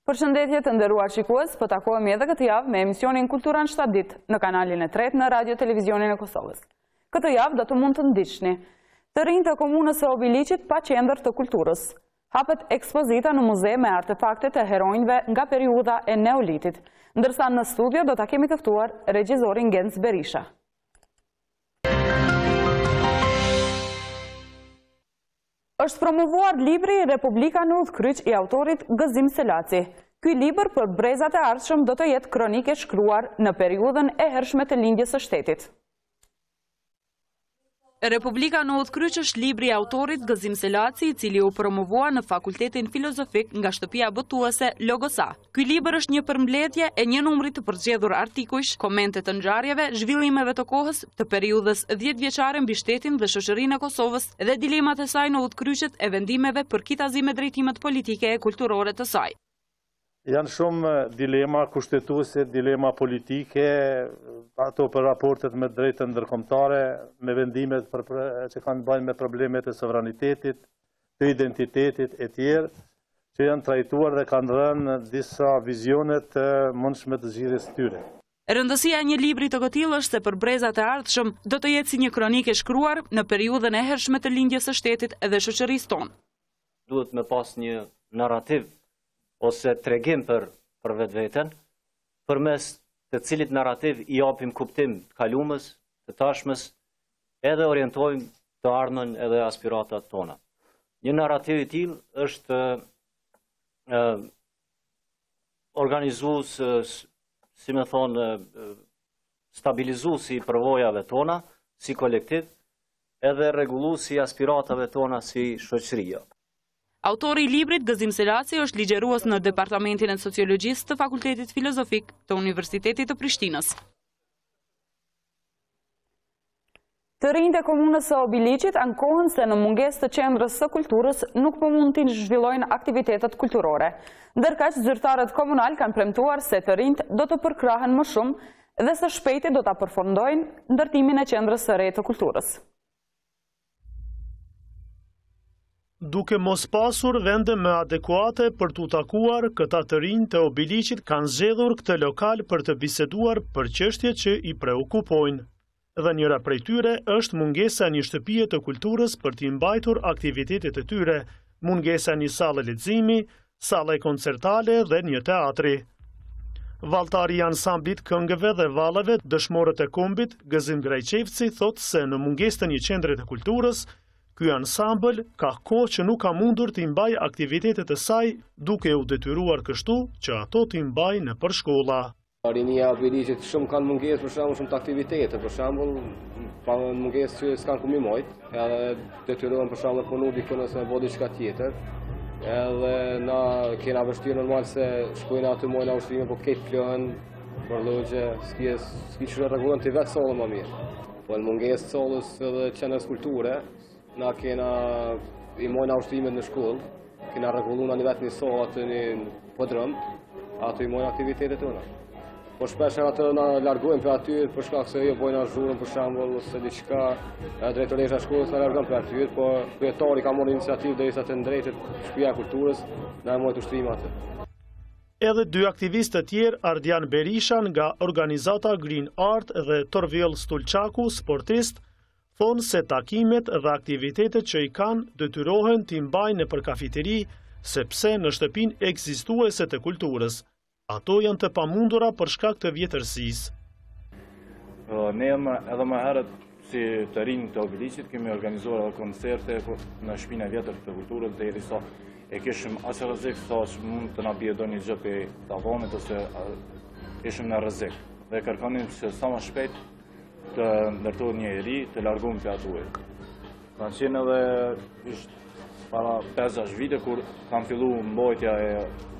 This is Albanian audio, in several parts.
Përshëndetje të nderuar shikues, po takohemi edhe këtë javë me emisionin Kultura N'7 Ditë në kanalin e 3 në Radio Televisionin e Kosovës. Këtë javë do të mund të ndiqni të rinjtë të komunës së Obiliqit pa qendër të kulturës. Hapet ekspozita në muze me artefaktet e heronjve nga periudha e Neolitit, ndërsa në studio do ta kemi të ftuar regjisorin Genc Berisha. Është promovuar libri Republika në udhkryq i autorit Gëzim Selaci. Ky libër për brezat e ardhshëm do të jetë kronike shkruar në periudhën e hershme të lindjes së shtetit. Republika në udhkryq është libri i autorit Gëzim Selaci, i cili u promovua në Fakultetin Filozofik nga shtëpia botuese Logosa. Ky libër është një përmbledhje e një numri të përgjedhur artikujsh, komente të ngjarjeve, zhvillimeve të kohës, të periudhës 10 vjeçare mbi shtetin dhe shoqërinë e Kosovës dhe dilemat e saj në udhkryqet e vendimeve për kitazi me drejtimet politike e kulturore të saj. Janë shumë dilema kushtetuese, dilema politike, ato për raportet me drejtën ndërkombëtare, me vendimet që kanë bëjnë me problemet e sovranitetit, të identitetit e tjerë, që janë trajtuar dhe kanë rënë disa vizionet të mundshme të zgjidhjes së tyre. Rëndësia e një libri të këtillë është se për brezat e ardhshëm do të jetë si një kronike shkruar në periudhën e hershme të lindjes së shtetit dhe shoqërisë tonë. Duhet me pas një narrativ ose tregim për vetveten, përmes të cilit narrativ i japim kuptim të kalumës, të tashmës, edhe orientojmë të ardhmen edhe aspiratat tona. Një narrativ i tillë është organizues, si më thonë, stabilizues i përvojave tona si kolektiv, edhe rregullues i aspiratave tona si shoqëria. Autori i librit Gëzim Selaci është ligjerues në Departamentin e Sociologjisë të Fakultetit Filozofik të Universitetit të Prishtinës. Të rinjtë e komunës së Obiliqit ankohen se në mungesë të qendrës së kulturës nuk po mund të zhvillojnë aktivitetet kulturore. Ndërkaq zyrtarët komunal kanë premtuar se të rinjtë do të përkrahen më shumë dhe së shpejti do ta përfundojnë ndërtimin e qendrës së re të kulturës. Duke mos pasur vende më adekuate për t'u takuar, këta të rinj të Obiliqit kanë zgjedhur këtë lokal për të biseduar për çështje që i preokupojnë. Dhe njëra prej tyre është mungesa një shtëpie të kulturës për t'i mbajtur aktivitetet e tyre, mungesa një sallë leximi, sallë koncertale dhe një teatri. Valltari i ansamblit këngëve dhe vallave Dëshmorët e Kombit, Gëzim Grajçevci, thotë se në mungesë të një qendre të kulturës, ky ansambël ka kohë që nuk ka mundur t'i mbaj aktivitetet e saj, duke u detyruar kështu që ato t'i mbaj në për shkolla. Rinia e Obiliqit shumë kanë mungesë për shembull shumë të aktivitete, për shembull pa mungesë që s'kan ku mi mojt, edhe detyrohen për shembull punu diku nëse me bë diçka tjetër. Edhe na kena vështirë normal se shkojnë aty mojnë ushtrime, po këtë flën për logje, s'ki që rregullon të vetë sollën më mirë. Po në mungesë sollës edhe qendrës kulture, na kena i mojna ushtrimet në shkollë, kena rregullu në vetë një sollë aty një podrom, aty i mojna aktivitetet tona. Po shpesh atë na largojmë për aty për shkak se jo bojna zhurmë për shembull ose diçka, drejtoresha e shkollës na largon për aty, po kryetari ka marrë iniciativë derisa të drejtet shtëpia e kulturës na mojt ushtrime aty. Edhe dy aktivistë të tjerë, Ardian Berisha nga organizata Green Art dhe Torvill Stulçaku, sportist, thonë se takimet dhe aktivitetet që i kanë detyrohen t'i mbajnë në përkafiteri, sepse në shtëpinë ekzistuese të kulturës. Ato janë të pamundura për shkak të vjetërsisë. Ne edhe më herët si të rinj të Obiliqit kemi organizuar edhe koncerte në shtëpinë e vjetër të kulturës derisa e kishim as rrezik sa mund të na bie doni gjë pe tavonit ose ishim në rrezik. Dhe kërkonim se sa më shpejt të ndërtohet një eri të larguam për atuaj. Kanë qenë edhe para 5-6 vite kur kam fillu mbajtja e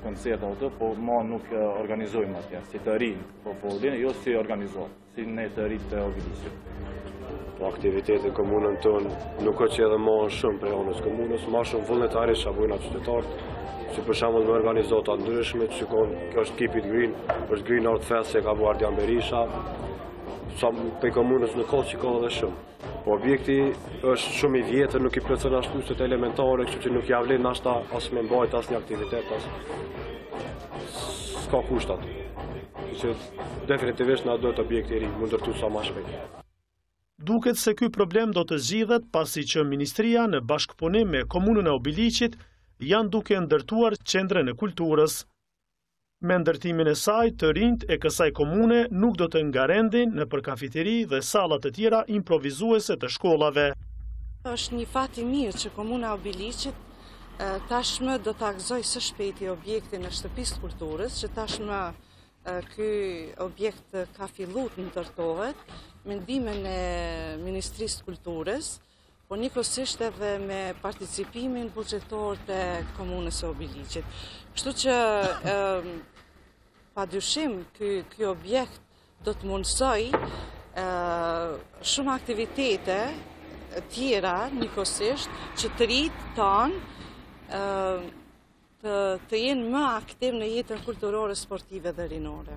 koncertave ato, po ma nuk organizojmë atje, si të rinj, po jo si organizojmë, si ne të rinj të Obiliqit. Aktivitetet komunën tonë nuk është që edhe ma shumë prej anës komunës, ma shumë vullnetarisht që bujnë atë qytetarët, si për shembull me organizata ndryshme, që është Keep It Green, është Green Art Fest që ka bu Ardian Berisha, sa për komunës në kohë që ka dhe shumë. Po objekti është shumë i vjetër, nuk i plotson ashtu se të elementare, kështu që nuk ja vlen ashta as me mbajt as një aktivitet as. s'ka kushtat. Që definitivisht na duhet objekte i ri, më ndërtu sa më shpejt. Duket se ky problem do të zgjidhet pasi që Ministria në bashkëpunim me Komunën e Obiliqit janë duke ndërtuar qendrën e kulturës. Me ndërtimin e saj, të rinjt e kësaj komune nuk do të ngarendin në përkafiteri dhe sallat e tjera improvizuese të shkollave. Është një fat i mirë që Komuna e Obiliqit tashmë do të akzoj së shpejti objektin e shtëpisë kulturës, që tashmë ky objekt ka filluar të ndërtohet me ndihmën e Ministrisë të Kulturës, por njëkohësisht edhe me participimin buxhetor të Komunës së Obiliqit. Kështu që padyshim ky objekt do të mundsoj shumë aktivitete tjera njëkohësisht që të rinjt tanë të jenë më aktiv në jetën kulturore, sportive dhe rinore.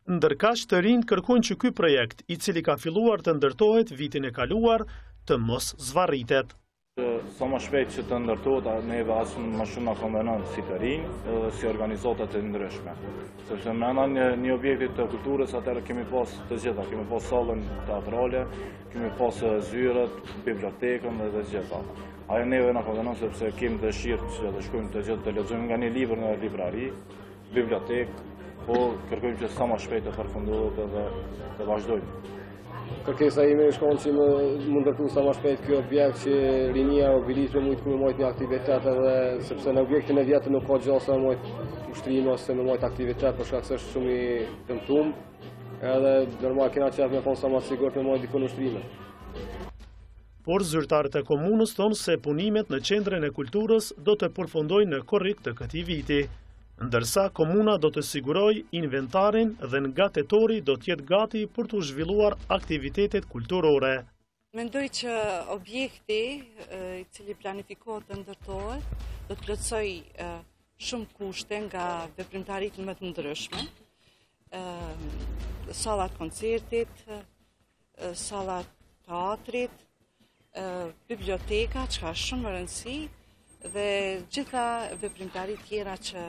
Ndërkaq të rinjt kërkojnë që ky projekt, i cili ka filluar të ndërtohet vitin e kaluar, të mos zvarritet. Sa më shpejt që të ndërtohet, neve as më shumë na konvenon si të rinj dhe si organizata të ndryshme. Sepse brenda një objekti të kulturës atëherë kemi pas të gjitha, kemi pas sallën teatrale, kemi pas zyrët, bibliotekën dhe të gjitha. Ajo neve na konvenon sepse kemi dëshirë që të shkojmë të gjithë të lexojmë nga një libër në librari, bibliotekë, po kërkojmë që sa më shpejt të përfundohet dhe të vazhdojmë. Kërkesa ime shkon që më ndërtu sa më shpejt ky objekt që rinia e Obiliqit më të mojt një aktivitet edhe sepse në objektin e vjetër nuk ka gjë sa mojt ushtrime ose më mojt aktivitet për shkak se është shumë i dëmtuar, edhe normal kena qef me thonë sa më sigurt me mojt dikun ushtrime. Por zyrtarët e komunës thonë se punimet në qendrën e kulturës do të përfundojnë në korrik të këtij viti, ndërsa komuna do të sigurojë inventarin dhe nga tetori do të jetë gati për të zhvilluar aktivitetet kulturore. Mendoj që objekti i cili planifikohet të ndërtohet do të plotësojë shumë kushte nga veprimtaritë më të ndryshme, sallat koncertit, sallat teatrit, biblioteka, që ka shumë rëndësi, dhe gjitha veprimtarit tjera që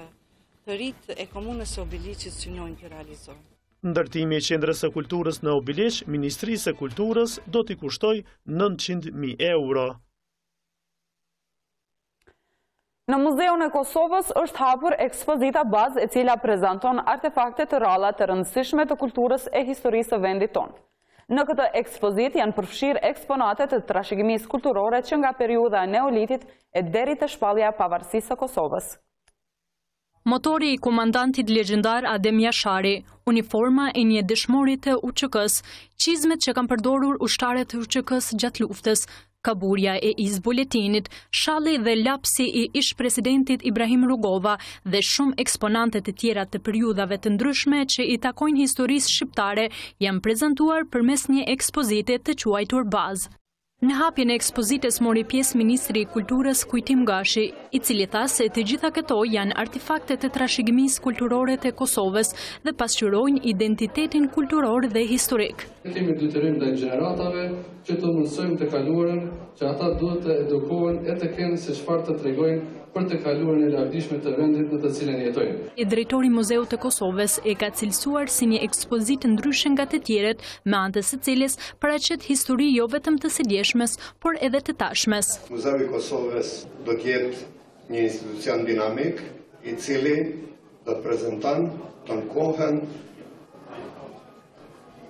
të rinjt e Komunës së Obiliqit synojnë të realizojnë. Ndërtimi i qendrës së kulturës në Obiliq, Ministrisë së Kulturës do t'i kushtoj 900.000 euro. Në Muzeun e Kosovës është hapur ekspozita bazë e cila prezanton artefakte të ralla të rëndësishme të kulturës e historisë së vendit tonë. Në këtë ekspozit janë përfshirë eksponatet të trashëgimisë kulturore që nga periudha e neolitit e deri të shpallja e pavarësisë së Kosovës. Motori i komandantit legjendar Adem Jashari, uniforma e një dëshmori të UÇK-s, çizmet që kanë përdorur ushtarët e UÇK-s gjatë luftës, kaburja e iz buletinit, shalli dhe lapsi i ish-presidentit Ibrahim Rugova dhe shumë eksponante të tjera të periudhave të ndryshme që i takojnë historisë shqiptare janë prezantuar përmes një ekspozite të quajtur bazë. Në hapjen e ekspozitës mori pjesë Ministri i Kulturës Kujtim Gashi, i cili tha se të gjitha këto janë artefakte të trashëgimisë kulturore të Kosovës dhe pasqyrojnë identitetin kulturor dhe historik. Kemi detyrim ndaj gjeneratave që të mësojmë të kaluarën, që ata duhet të edukohen e të kenë se çfarë të tregojnë për të kaluarën e largishme të vendit në të cilën jetojnë. I drejtori Muzeut të Kosovës e ka cilësuar si një ekspozitë ndryshe nga të tjeret, me anë të së cilës paraqet histori jo vetëm të sëdjeshmes, por edhe të tashmes. Muzeu i Kosovës do të jetë një institucion dinamik, i cili do të prezanton të kohën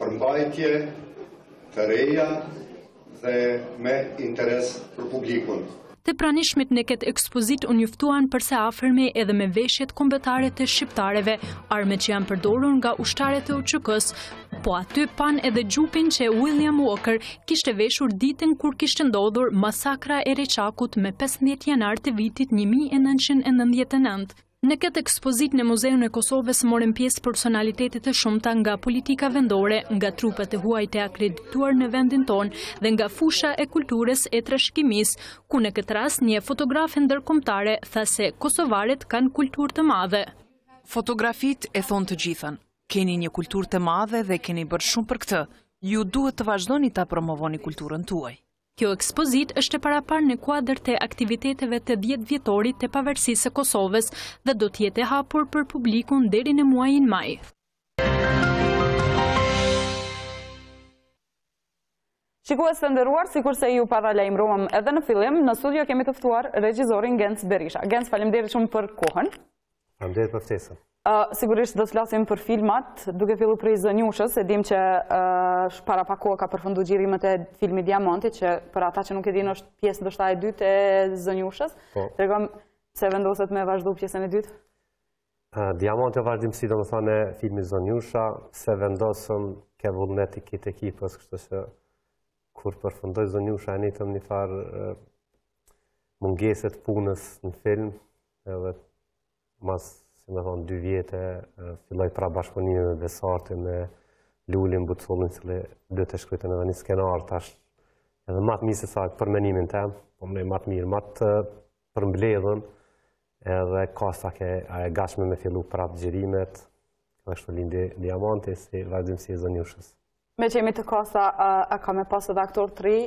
përmbajtje të reja dhe me interes për publikun. Të pranishmit në këtë ekspozit u njoftuan përse afërmi edhe me veshjet kombëtare të shqiptareve, armet që janë përdorur nga ushtarët e UÇK-s, po aty pan edhe gjupin që William Walker kishte veshur ditën kur kishte ndodhur masakra e Reçakut me 15 janar të vitit 1999. Në këtë ekspozit në Muzeun e Kosovës morën pjesë personalitetet të shumta nga politika vendore, nga trupet e huaj të akredituar në vendin tonë dhe nga fusha e kulturës e trashëgimisë, ku në këtë rast një fotografe ndërkombëtare tha se kosovarët kanë kulturë të madhe. Fotografit e thonë të gjithën. Keni një kulturë të madhe dhe keni bërë shumë për këtë. Ju duhet të vazhdoni ta promovoni kulturën tuaj. Kjo ekspozit është e parapar në kuadër të aktiviteteve të 10 vjetorit të pavarësisë së Kosovës dhe do të jetë e hapur për publikun deri në muajin maj. Shikues të nderuar, sikurse ju paralajmëruam edhe në fillim, në studio kemi të ftuar regjisorin Genc Berisha. Genc, faleminderit shumë për kohën. Faleminderit për ftesën. Sigurisht do të flasim për filmat, duke filluar prej Zënjushës, e dim që para pak kohë ka përfunduar xhirimet e filmit Diamanti, që për ata që nuk e dinë është pjesë ndoshta e dytë e Zënjushës. Tregom se vendoset me vazhdu pjesën e dytë. Diamanti është vazhdimsi domethënë e filmit Zënjusha, se vendosëm ke vullnet i këtë ekipës, kështu që kur përfundoi Zënjusha e nitëm një farë mungeset punës në film, edhe mas me thonë 2 vjetë, filloj pra bashkëpunime me Besarti, me Lulin Bucullin, cili dhe të shkrytën edhe një skenar, tash edhe matë mirë se sa për menimin tem, po më matë mirë, matë përmbledhën, edhe kasta ke e gashme me fillu prapë gjirimet, dhe shtu lindi Diamanti, si vazhdimsi e Zënjushës. Me që jemi të kasta, a ka me pas edhe aktor 3,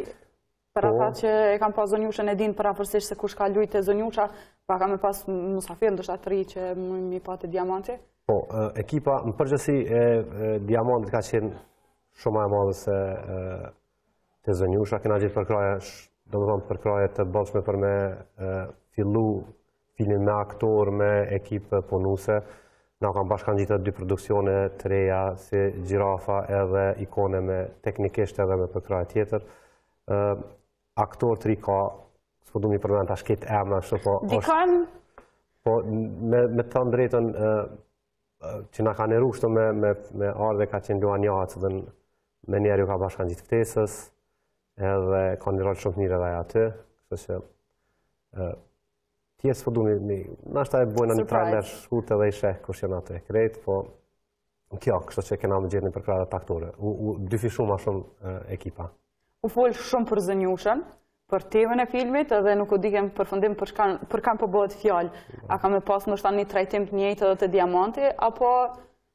për ata që e kam pas Zënjushën e din parafërsisht se kush ka lujt e Zënjusha, pa ka me pas musafir, ndështë atë 3 që mi pati Diamanti? Po, ekipa në përgjësi e Diamantit ka qenë shumë e madhe se të Zënjusha, kena gjithë përkraje, do më thonë përkraje të bashme për me fillu filmin me aktor, me ekipë punuse. Na kam bashkan gjithë 2 produksione të reja, si Gjirafa edhe Ikone me teknikisht edhe me përkraje tjetër. Aktor 3 ka, s'po du mi përmend tash këtë emra, kështu po... Dikan? Po, me të thënë drejtën, që na ka në rushtu me ardhe ka qenë Luan Jacë, dhe me njerë ju ka bashkan gjithë ftesës, edhe ka një rol shumë mirë edhe aty, kështu që tjesë s'po du mi... Nashta e bojnë një trailer shkurt edhe i sheh kush janë aty krejt, po kjo, kështu që kena më gjithë një përkrajë të aktore. U dyfi shumë ma shumë ekipa. U folë shumë për Zënjushën, për temën e filmit, edhe nuk u dikem përfundim për kam po bëhet fjallë. A ka me pas nështë një trajtim të njëjtë edhe të Diamanti, apo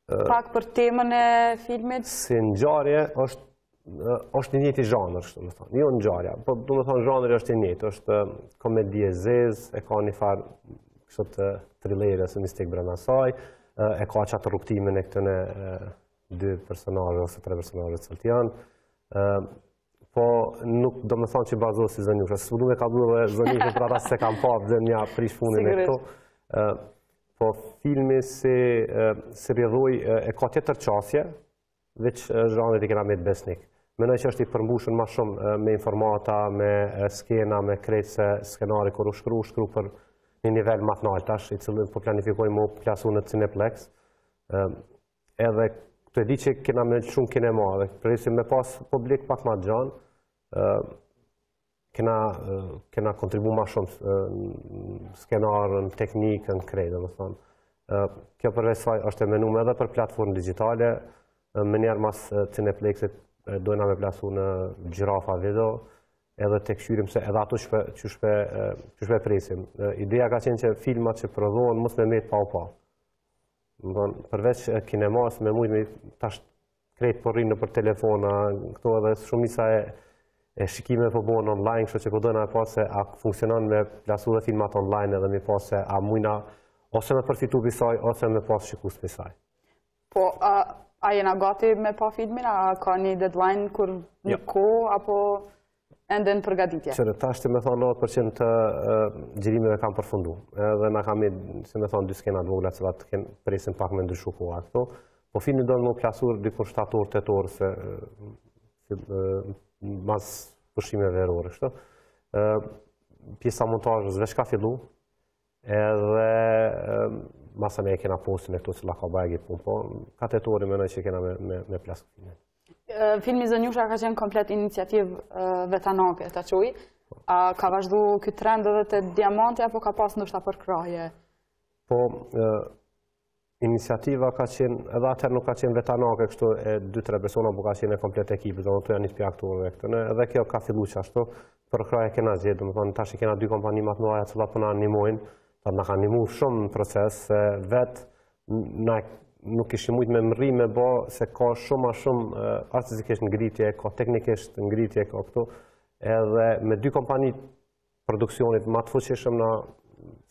pak për temën e filmit? Si ngjarje është një njëjti zhanër, do të thonë. Jo ngjarja, po do të thonë zhanri është i njëjtë, është komedi e zezë, e ka një farë kështu të thriller ose mistik brenda saj, e ka çatë rrugtimin e këtyre 2 personazhe ose 3 personazhe të janë. Po nuk do me thonë që bazohë si Zënjusha. Së du me ka bërë dhe Zënjusha për ata se kam papë dhe një prish punin e këto. Po filmi si rjedhoj e ka tjetër qasje, veç zhanrit i kena me të besnik. Menoj që është i përmbushën ma shumë me informata, me skena, me krejtë se skenari kër u shkru për një nivel ma të naltash, i cilën po planifikoj mu plasu në Cineplex. Edhe të e di që kena me shumë kinema, dhe përresi me pas publik pak ma të gjanë, kena kontribu ma shumë skenarën, teknikën, krejtë, dhe thonë. Kjo përveç saj është e menume edhe për platformë digitale, më njerë mas Cineplexit dojna me plasu në Gjirafa video, edhe të këshyrim se edhe ato që shpe presim. Ideja ka qenë që filmat që prodhohen mos me metë pa u pa. Përveç kinemas, me mujtë me tash krejtë porrinë për telefona, këto edhe shumisa e shikime për bojnë online, kështë që po dojna e pas se a funksionon me plasu dhe filmat online edhe me pas se a mujna ose me përfitu pisaj, ose me pas shikus pisaj. Po, a jena gati me pa filmin, a ka një deadline kur një ko, apo ende në përgatitje? Qërë, ta është me thonë 90% të gjirimeve kam përfundu. Edhe na kam si me thonë 2 skena të vogla cilat presim pak me ndryshu koha këto. Po filmi do në më plasur dikun 7 orë, 8 orë, se mas përshime verore. Pjesa montajës veç ka fillu, edhe masa me e kena postin e këto cila ka bajegi pun, po 8 orë menoj që kena me plasur filmin. Filmi Zënjusha ka qenë komplet iniciativë vetanake, ta quj. A ka vazhdu këtë trend edhe të Diamanti, apo ka pas ndoshta përkraje? Po, iniciativa ka qenë, edhe atër nuk ka qenë vetanake, kështu e 2-3 persona, po ka qenë e komplet ekipë, do në të janë një pja aktorëve këtëne, edhe kjo ka fillu që ashtu, përkraje kena gjithë, do më thonë, tash i kena 2 kompani matë mëdha cilat po na animojnë, në ka animu shumë në proces, vetë nuk ishim mujtë me mëri me bo, se ka shumë a shumë artistikisht ngritje, ka teknikisht ngritje, ka këtu, edhe me 2 kompani produksionit ma të fuqishëm na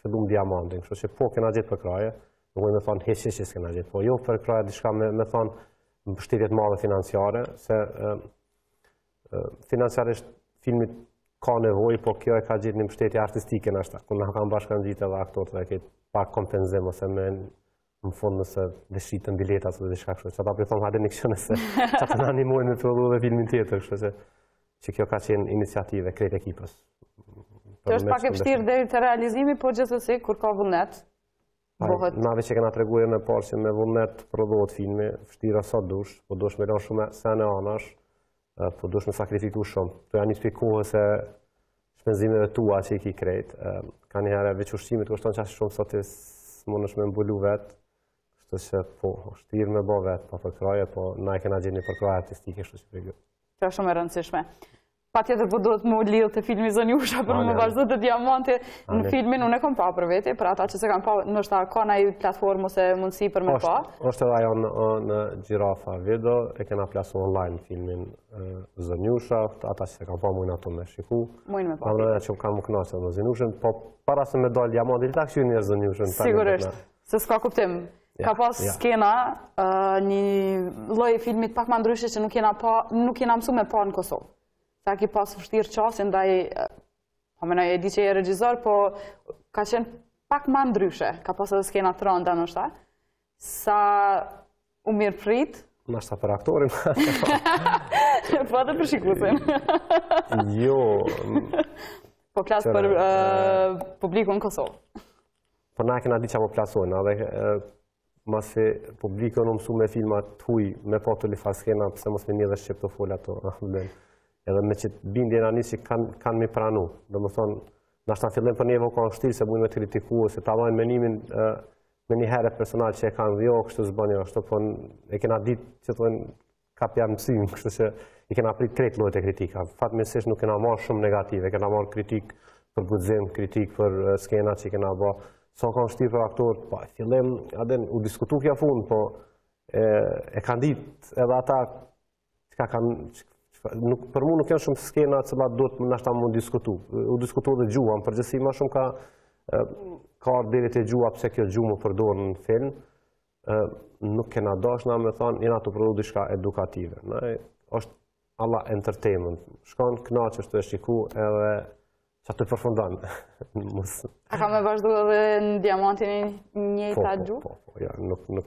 fillum diamantin, kështu që po kena gjithë për kraje, nuk me thonë heq kena gjithë, po jo për kraje diçka me thonë mbështetjet madhe financiare, se financiarisht filmit ka nevoj, po kjo e ka gjithë një mbështetje artistike nashta, ku na kanë bashkan gjithë edhe aktorët dhe këtë pak kompenzim, ose me në fund nëse dëshitën biletat ose diçka kështu, që ata për thonë hajde një kështu nëse që të në animojnë me prodhu dhe filmin tjetër, kështu që kjo ka qenë iniciative krejt ekipës. Kjo është pak e vështirë deri te realizimi, po gjithsesi kur ka vullnet. Nave që kena treguar më parë që me vullnet prodhohet filmi, vështira sa dush, po dush me lënë shumë sene anash, po dush me sakrifiku shumë. To janë një spikohë se shpenzimeve tua që i ki krejt. Ka një herë veç ushqimit kushton qashtë shumë sot e s'munësh me mbulu vetë, kështu që po, vështirë me bo vetë, pa përkraje, po na e kena gjithë një përkraje artistike, kështu që pregju. Kjo është shumë e rëndësishme. Pa tjetër po duhet më lidhë të filmi Zonjusha, për më vazhdo të diamanti në filmin, unë e kom pa për veti, për ata që se kam pa, nështë ka na i platformë ose mundësi për me pa. Është edhe ajo në Gjirafa video, e kena plasu online filmin Zonjusha, ata që se kam pa mujnë ato me shiku. Mujnë me pa. Në që kam më knasë në Zonjushën, po para se me dal diamanti, ta këshu një Zonjushën. Sigurisht, se s'ka kuptim. Ka pas skena një loj filmit pak ma ndryshe që nuk jena mësu me pa në Kosovë. Sa ki pas vështirë qasin, ndaj, e di që e regjizor, po ka qenë pak ma ndryshe, ka pas edhe skena të rënda nështë, sa u mirë prit. Nështë për aktorin. Po edhe për shikusin. Jo. Po plasë për publiku në Kosovë. Po na e kena di që po plasojnë, edhe masi publiku në mësu me filmat të huj, me po të lifar skena, pëse mos me një dhe shqip të folja to. Edhe me që bindje në anisë që kanë mi pranu. Dhe më thonë, nështë në fillim për një evo ka në shtirë se mujnë me të kritiku, se ta dojnë menimin me një herë personal që e kanë dhjo, kështu zbënjo, kështu po e kena ditë që të dojnë ka pja mësim, kështu që i kena prit krejt lojt e kritika. Fatë mesisht nuk kena marrë shumë negative, kena marrë kritik për gudzim, kritik për skena që i kena ba. Sa ka në shtirë për aktorët, po fillim, aden, u diskutu kja fund, po e kanë ditë edhe ata që kanë për mu nuk janë shumë skena cëllat do të nashta më diskutu. U diskutu dhe gjuha, më përgjësi ma shumë ka ardhërit e gjuha pëse kjo gjuha më përdorë në film. Nuk kena dashna me thonë, jena të përdu dishka edukative. është alla entertainment. Shkon knaqë është të shiku edhe që të përfundan. A ka me vazhdu edhe në diamantin njëjta gjuhë? Po,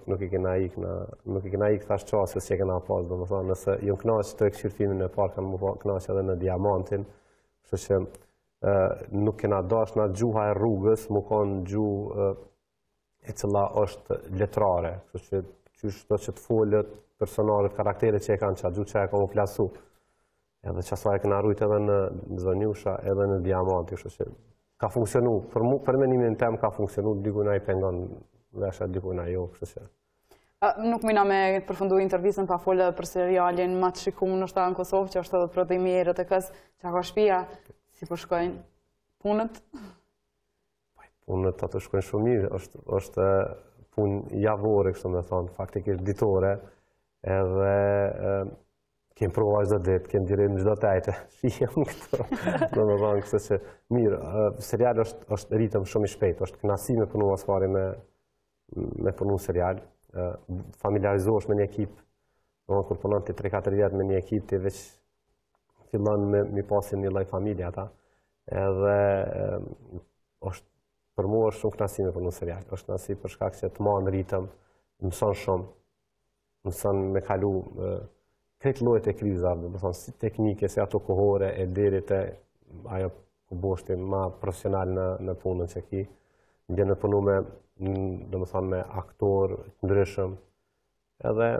nuk i kena ik thash qasës që kena pas, do më thonë, nëse jënë knaqë të e këshirë filmin e parë, kanë më knaqë edhe në diamantin, që që nuk kena dash në gjuha e rrugës, më konë gjuhë e cila është letrare, që që të folët, personalet, karakterit që e kanë qa gjuhë që e ka më plasu. Edhe qasaj e këna rujt edhe në Zonjusha, edhe në Diamanti, kështu që ka funksionu. Për menimin tem ka funksionu, dikujna i pengon vesha, dikujna jo, kështu që. Nuk mina me përfundu intervjisën pa folë për serialin ma të shikum në shtarë në Kosovë, që është edhe prodhimi e RTK-s, që ka shpia, si përshkojnë punët? Punët atë shkojnë shumë mirë, është punë javore, kështu me thonë, faktikisht ditore, edhe kemë prova çdo ditë, kemë direjnë çdo tajte. Shihem këto. Do më thonë kështu që mirë, seriali është ritëm shumë i shpejtë, është kënaqësi me punu asfari me punu serial. Familiarizohesh me një ekip, domethënë kur punon ti 3-4 vjet me një ekip, ti veç fillon me pasin një lloj familje ata. Edhe është për mua është shumë kënaqësi me punu serial. Është kënaqësi për shkak se të marr ritëm, mëson shumë, mëson me kalu këtë lojt e krizave, do të thonë si teknike, si ato kohore e deri te ajo ku boshti ma profesional në punën që ki. Ndjen me punu me, do të thonë me aktor të ndryshëm. Edhe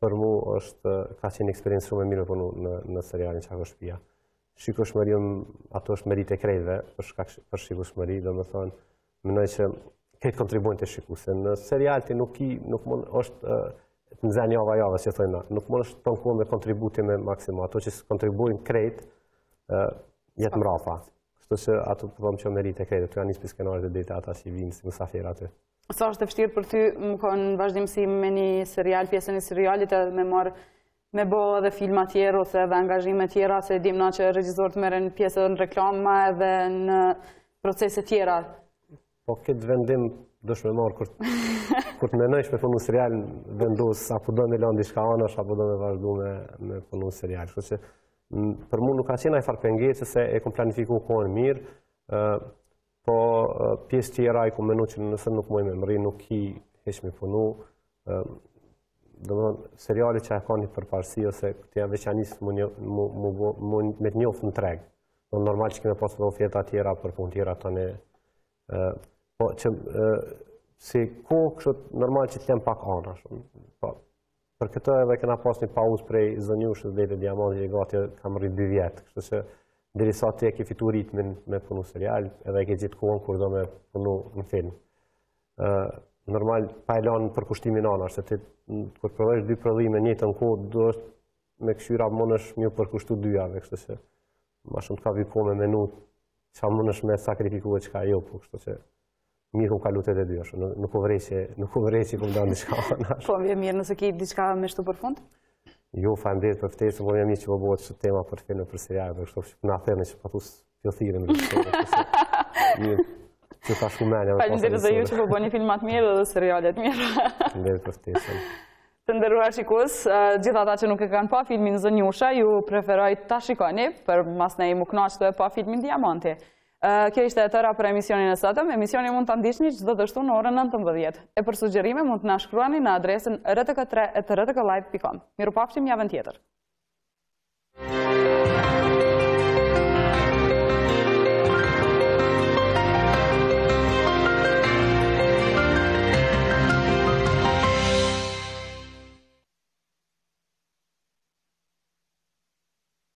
për mu ka qenë eksperiencë shumë e mirë me punu në serialin Qako Shpia. Shikueshmëria ato është merit e krejtëve, për shikueshmëri, do të thonë, mendoj që këtë kontribuojnë të shikuesen. Në serial ti nuk mund është në zenë java, që thojna, nuk mund është të nëkuar me kontributi me maksimum. Ato që kontribuojnë krejt, jetë mrafa. Kështu që ato përpëm që merit e krejt, të janë një spiskenarët e dite ata që i vinë si mësafir aty. Sa është e vështirë për ty më konë vazhdimësi me një serial, pjesën e serialit, edhe me marë me bo edhe filma tjerë ose edhe angazhime tjera, se dim na që regjisorët merren pjesë në reklama edhe në procese tjera. Po këtë vendim dësh me marrë kur të menojsh me punu serial vendos apo do me lanë diçka anash apo do me vazhdu me punu serial. Kështu që për mu nuk ka qenë ai farë pengecë se e kom planifiku kohën mirë, po pjesë tjera i kom menu që nëse nuk moj me mëri, nuk ki heq me punu. Seriali që e ka një përparësi ose këtja veçanisë me të njoftë në treg. Normal që keme pas për ofjeta tjera për punë tjera tëne. Po që si kohë kështë normal që të lem pak ana. Për këtë edhe kena pas një pauzë prej zënjushës dhe të diamantë që gati kam rritë 2 vjetë. Kështë që diri sa të e ke fitu ritmin me punu serial edhe ke gjithë kohën kur do me punu në film. Normal pa e lanë për kushtimin anash, se ti kur përvesh 2 prodhime njëtë në kohë, do është me këshyra mënësh mjë për kushtu 2-jave, kështë që ma shumë të ka viko me menu që mënësh me sakrifiku e qka jo, po kështë që mirë kum kalu të 2 është, nuk u vrej që kum danë diçka anash. Po vje mirë nëse ki diçka me shtu për fund? Jo, faleminderit për ftesën, po vje mirë që po bëhet që tema për film për serial, për kështë që na thërni që patus pjothirën që ka shumenja. Faleminderit dhe ju që po bëni filmat mirë dhe serialet mirë. Faleminderit për ftesën. Të nderuar shikues, gjithë ata që nuk e kanë pa filmin Zënjusha, ju preferoj ta shikoni, për mas ne i mu knaq të e pa filmin Diamanti. Kjo ishte e tëra për emisionin e sotëm. Emisioni mund të ndishni çdo dështu në orën 19. E për sugjerime mund të na shkruani në adresën rtk3@rtklive.com. Mirupafshim javën tjetër.